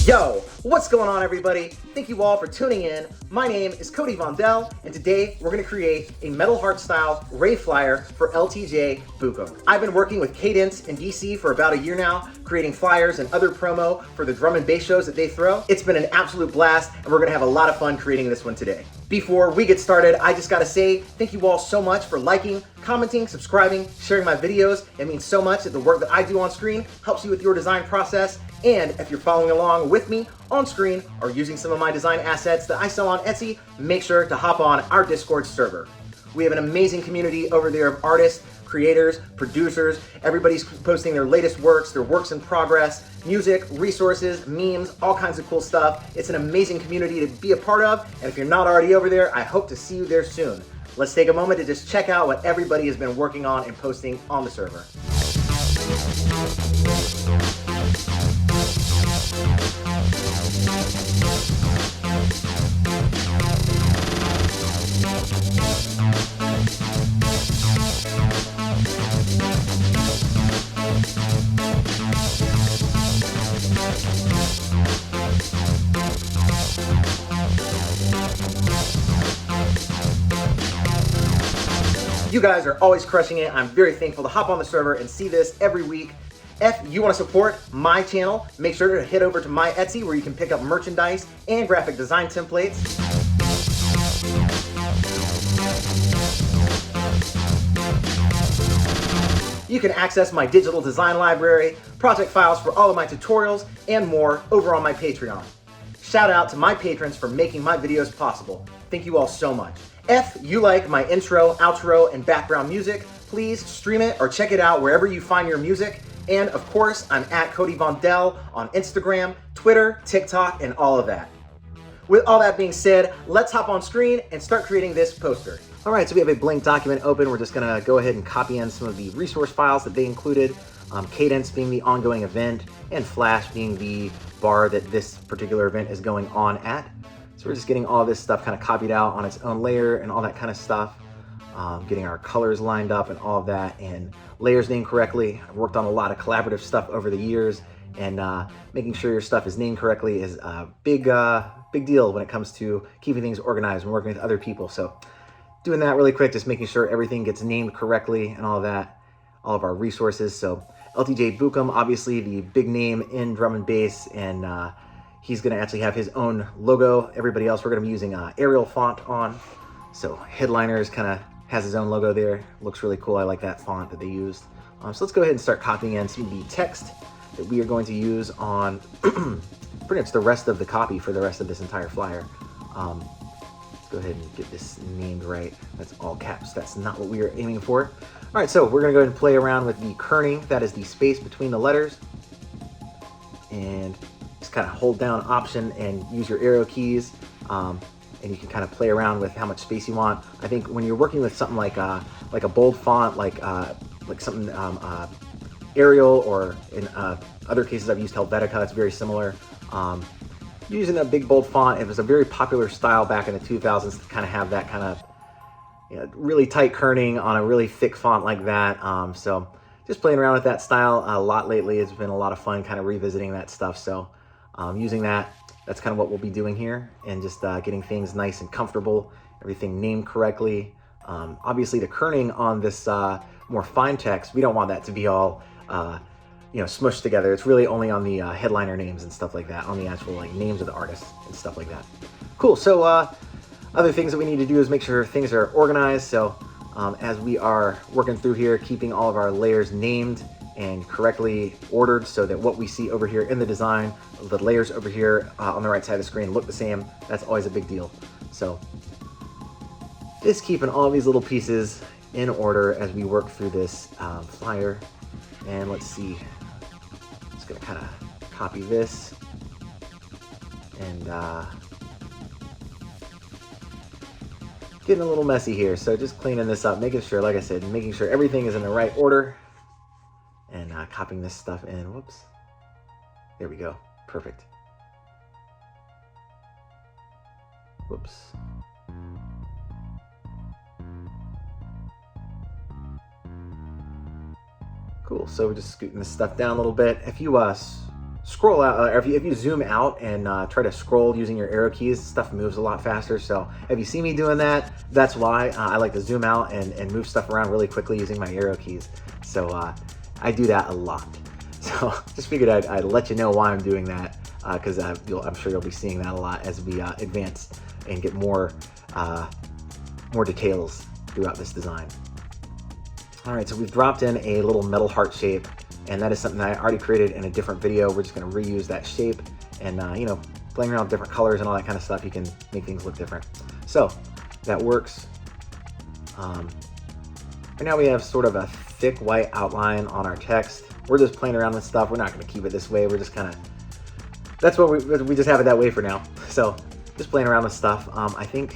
Yo, what's going on everybody? Thank you all for tuning in. My name is Cody Vondell, and today we're going to create a Metalheart style rave flyer for LTJ Bukem. I've been working with Cadence and DC for about a year now, creating flyers and other promo for the drum and bass shows that they throw. It's been an absolute blast, and we're going to have a lot of fun creating this one today. Before we get started, I just got to say thank you all so much for liking, commenting, subscribing, sharing my videos. It means so much that the work that I do on screen helps you with your design process. And if you're following along with me on screen or using some of my design assets that I sell on Etsy, make sure to hop on our Discord server. We have an amazing community over there of artists, creators, producers. Everybody's posting their latest works, their works in progress, music, resources, memes, all kinds of cool stuff. It's an amazing community to be a part of. And if you're not already over there, I hope to see you there soon. Let's take a moment to just check out what everybody has been working on and posting on the server. You guys are always crushing it. I'm very thankful to hop on the server and see this every week. If you want to support my channel, make sure to head over to my Etsy where you can pick up merchandise and graphic design templates. You can access my digital design library, project files for all of my tutorials, and more over on my Patreon. Shout out to my patrons for making my videos possible. Thank you all so much. If you like my intro, outro, and background music, please stream it or check it out wherever you find your music. And of course, I'm at Cody Vondell on Instagram, Twitter, TikTok, and all of that. With all that being said, let's hop on screen and start creating this poster. All right, so we have a blank document open. We're just gonna go ahead and copy in some of the resource files that they included. Cadence being the ongoing event, and Flash being the bar that this particular event is going on at. So we're just getting all this stuff kind of copied out on its own layer and all that kind of stuff. Getting our colors lined up and all of that, and layers named correctly. I've worked on a lot of collaborative stuff over the years, and making sure your stuff is named correctly is a big deal when it comes to keeping things organized and working with other people. So doing that really quick, just making sure everything gets named correctly and all of that, all of our resources. So LTJ Bukem, obviously the big name in drum and bass, and he's gonna actually have his own logo. Everybody else, we're gonna be using Arial font on. So Headliners kind of has his own logo there. Looks really cool. I like that font that they used. So let's go ahead and start copying in some of the text that we are going to use on pretty much the rest of the copy for the rest of this entire flyer. Let's go ahead and get this named right. That's all caps. That's not what we are aiming for. All right, so we're gonna go ahead and play around with the kerning. That is the space between the letters. And just kind of hold down Option and use your arrow keys. And you can kind of play around with how much space you want. I think when you're working with something like a bold font, like something Arial, or in other cases I've used Helvetica, it's very similar. Using a big bold font, it was a very popular style back in the 2000s to kind of have that kind of really tight kerning on a really thick font like that. So just playing around with that style a lot lately. It's been a lot of fun kind of revisiting that stuff. So using that, that's kind of what we'll be doing here, and just getting things nice and comfortable, everything named correctly. Obviously the kerning on this more fine text, we don't want that to be all smushed together. It's really only on the headliner names and stuff like that, on the actual names of the artists and stuff like that. Cool. So other things that we need to do is make sure things are organized. So as we are working through here, keeping all of our layers named and correctly ordered so that what we see over here in the design, the layers over here on the right side of the screen look the same. That's always a big deal. So just keeping all these little pieces in order as we work through this flyer. And let's see, just gonna kind of copy this and getting a little messy here. So just cleaning this up, making sure, like I said, making sure everything is in the right order, and copying this stuff in. Whoops. There we go. Perfect. Whoops. Cool. So we're just scooting this stuff down a little bit. If you scroll out, or if you zoom out and try to scroll using your arrow keys, stuff moves a lot faster. So if you see me doing that, that's why. I like to zoom out and move stuff around really quickly using my arrow keys. So I do that a lot. So just figured I'd let you know why I'm doing that, because I'm sure you'll be seeing that a lot as we advance and get more details throughout this design. All right, so we've dropped in a little metal heart shape, and that is something that I already created in a different video. We're just gonna reuse that shape, and you know, playing around with different colors and all that kind of stuff, you can make things look different. So that works. Right now we have sort of a thick white outline on our text. We're just playing around with stuff. We're not gonna keep it this way. We're just kind of, that's what we just have it that way for now. So just playing around with stuff. I think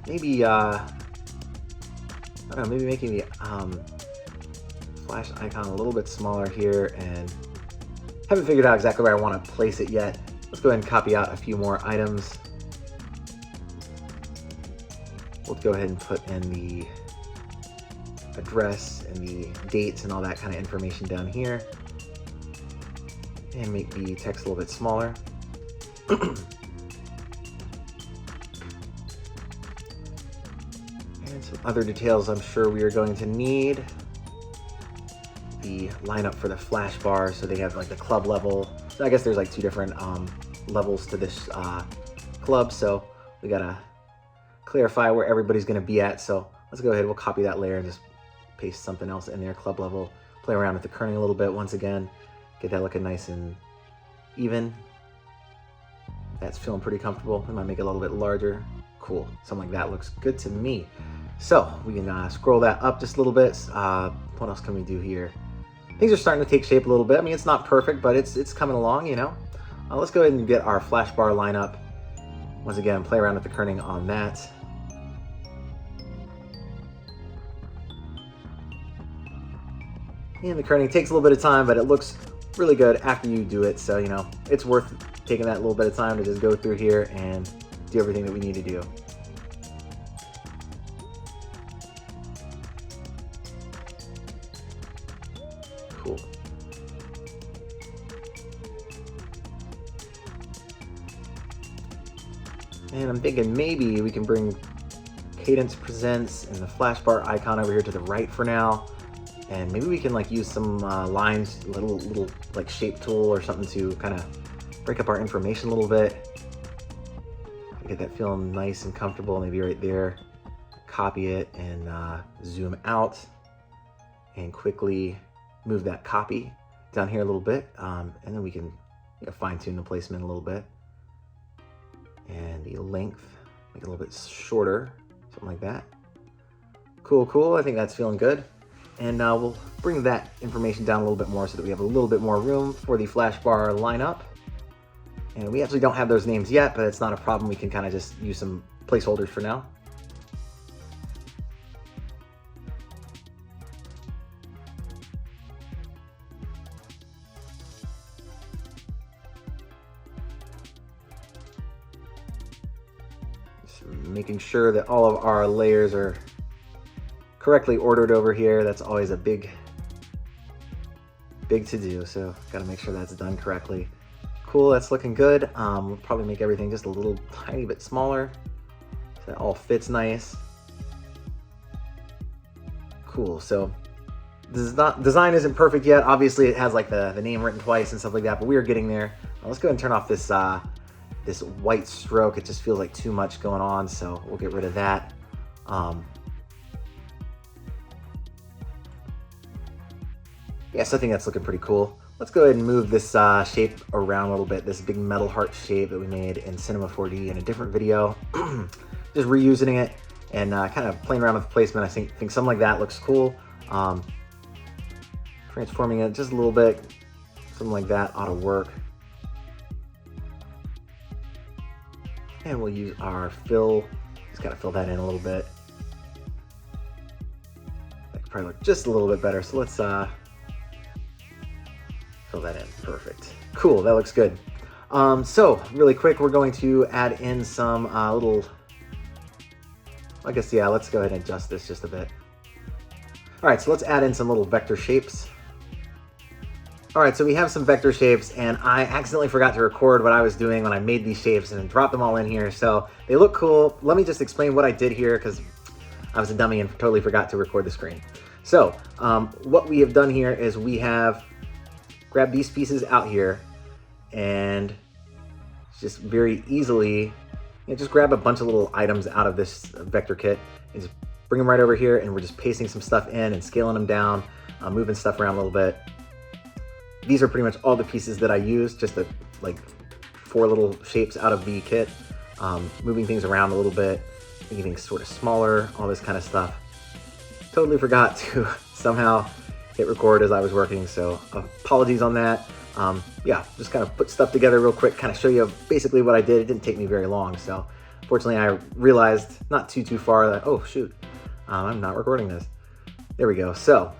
maybe, I don't know, maybe making the flash icon a little bit smaller here, and haven't figured out exactly where I want to place it yet. Let's go ahead and copy out a few more items. We'll go ahead and put in the address and the dates and all that kind of information down here, and make the text a little bit smaller. And some other details I'm sure we are going to need. The lineup for the flash bar, so they have like the club level. So I guess there's like two different levels to this club, so we gotta clarify where everybody's gonna be at. So let's go ahead, we'll copy that layer and just paste something else in there, club level. Play around with the kerning a little bit once again, get that looking nice and even. That's feeling pretty comfortable. We might make it a little bit larger. Cool, something like that looks good to me. So we can scroll that up just a little bit. What else can we do here? Things are starting to take shape a little bit. I mean, it's not perfect, but it's coming along, you know. Let's go ahead and get our flash bar lineup. Once again, play around with the kerning on that. And the kerning takes a little bit of time, but it looks really good after you do it. So, you know, it's worth taking that little bit of time to just go through here and do everything that we need to do. Cool. And I'm thinking maybe we can bring Cadence Presents and the flash bar icon over here to the right for now. And maybe we can like use some lines, little like shape tool or something to kind of break up our information a little bit. Get that feeling nice and comfortable, maybe right there. Copy it and zoom out and quickly move that copy down here a little bit. And then we can, you know, fine tune the placement a little bit. And the length, make it a little bit shorter, something like that. Cool, cool, I think that's feeling good. And we'll bring that information down a little bit more so that we have a little bit more room for the flash bar lineup. And we actually don't have those names yet, but it's not a problem. We can kind of just use some placeholders for now. Just making sure that all of our layers are correctly ordered over here. That's always a big to do, so gotta make sure that's done correctly. Cool, that's looking good. We'll probably make everything just a little tiny bit smaller so that all fits nice. Cool, so design isn't perfect yet. Obviously it has like the name written twice and stuff like that, but we are getting there. Let's go ahead and turn off this this white stroke. It just feels like too much going on, so we'll get rid of that. Yes, I think that's looking pretty cool. Let's go ahead and move this shape around a little bit, this big metal heart shape that we made in Cinema 4D in a different video. Just reusing it and kind of playing around with the placement. I think something like that looks cool. Transforming it just a little bit, something like that ought to work. And we'll use our fill, just gotta fill that in a little bit. That could probably look just a little bit better, so let's fill that in. Perfect. Cool, that looks good. So really quick, we're going to add in some little, I guess, yeah, let's go ahead and adjust this just a bit. All right, so let's add in some little vector shapes. All right, so we have some vector shapes, and I accidentally forgot to record what I was doing when I made these shapes and dropped them all in here. So they look cool. Let me just explain what I did here, because I was a dummy and totally forgot to record the screen. So what we have done here is we have grabbed these pieces out here and just very easily, just grab a bunch of little items out of this vector kit and just bring them right over here, and we're just pasting some stuff in and scaling them down, moving stuff around a little bit. These are pretty much all the pieces that I used, just the like 4 little shapes out of the kit, moving things around a little bit, making things sort of smaller, all this kind of stuff. Totally forgot to somehow hit record as I was working, so apologies on that. Yeah, just kind of put stuff together real quick, kind of show you basically what I did. It didn't take me very long, so fortunately I realized not too far that, oh shoot, I'm not recording this. There we go. So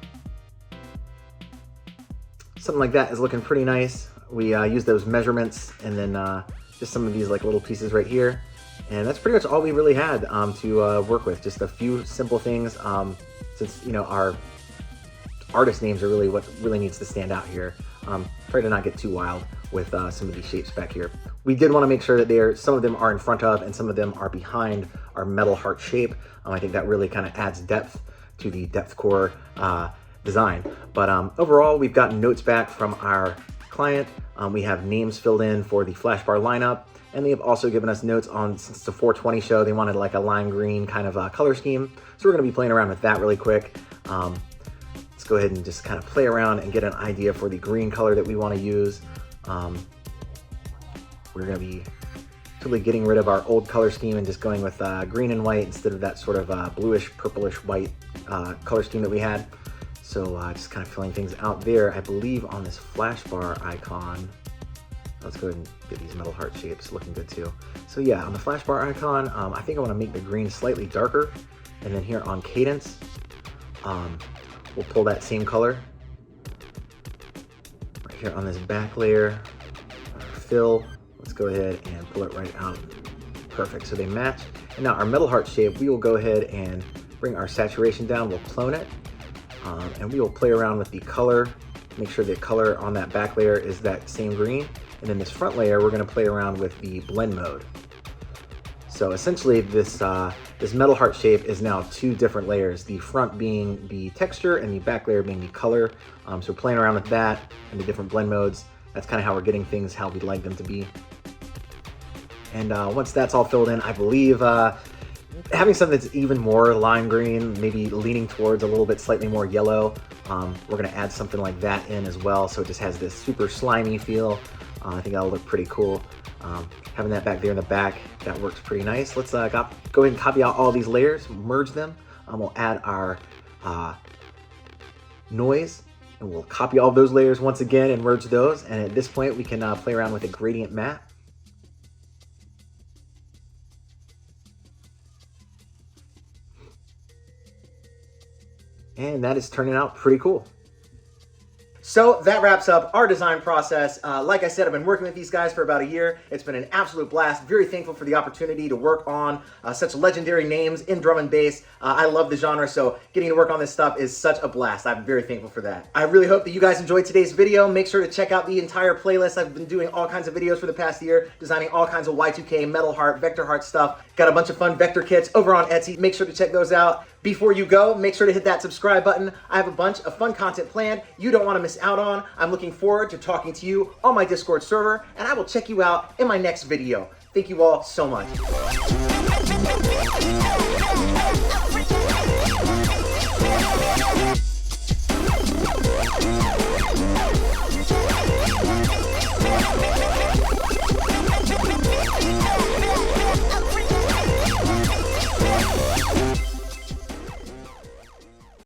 something like that is looking pretty nice. We used those measurements and then just some of these like little pieces right here. And that's pretty much all we really had to work with. Just a few simple things, since our artist names are really what really needs to stand out here. Try to not get too wild with some of these shapes back here. We did want to make sure that some of them are in front of and some of them are behind our metal heart shape. I think that really kind of adds depth to the depth core design. But overall, we've gotten notes back from our client. We have names filled in for the flash bar lineup, and they have also given us notes on, since it's a 420 show, they wanted like a lime green kind of color scheme. So we're gonna be playing around with that really quick. Let's go ahead and just kind of play around and get an idea for the green color that we wanna use. We're gonna be totally getting rid of our old color scheme and just going with green and white instead of that sort of bluish, purplish white color scheme that we had. So just kind of filling things out there. I believe on this flash bar icon, let's go ahead and get these metal heart shapes looking good too. So yeah, on the flash bar icon, I think I want to make the green slightly darker. And then here on Cadence, we'll pull that same color. Right here on this back layer, fill, let's go ahead and pull it right out. Perfect, so they match. And now our metal heart shape, we will go ahead and bring our saturation down, we'll clone it. And we will play around with the color, make sure the color on that back layer is that same green. And then this front layer, we're gonna play around with the blend mode. So essentially this metal heart shape is now 2 different layers, the front being the texture and the back layer being the color. So we're playing around with that and the different blend modes. That's kind of how we're getting things how we'd like them to be. And once that's all filled in, I believe having something that's even more lime green, maybe leaning towards a little bit slightly more yellow, we're gonna add something like that in as well, so it just has this super slimy feel. I think that'll look pretty cool. Having that back there in the back, that works pretty nice. Let's go ahead and copy out all these layers, merge them. We'll add our noise, and we'll copy all those layers once again and merge those. And at this point, we can play around with a gradient map. And that is turning out pretty cool. So that wraps up our design process. Like I said, I've been working with these guys for about a year. It's been an absolute blast. Very thankful for the opportunity to work on such legendary names in drum and bass. I love the genre, so getting to work on this stuff is such a blast. I'm very thankful for that. I really hope that you guys enjoyed today's video. Make sure to check out the entire playlist. I've been doing all kinds of videos for the past year, designing all kinds of Y2K, Metal Heart, Vector Heart stuff. Got a bunch of fun vector kits over on Etsy. Make sure to check those out. Before you go, make sure to hit that subscribe button. I have a bunch of fun content planned you don't want to miss out on. I'm looking forward to talking to you on my Discord server, and I will check you out in my next video. Thank you all so much.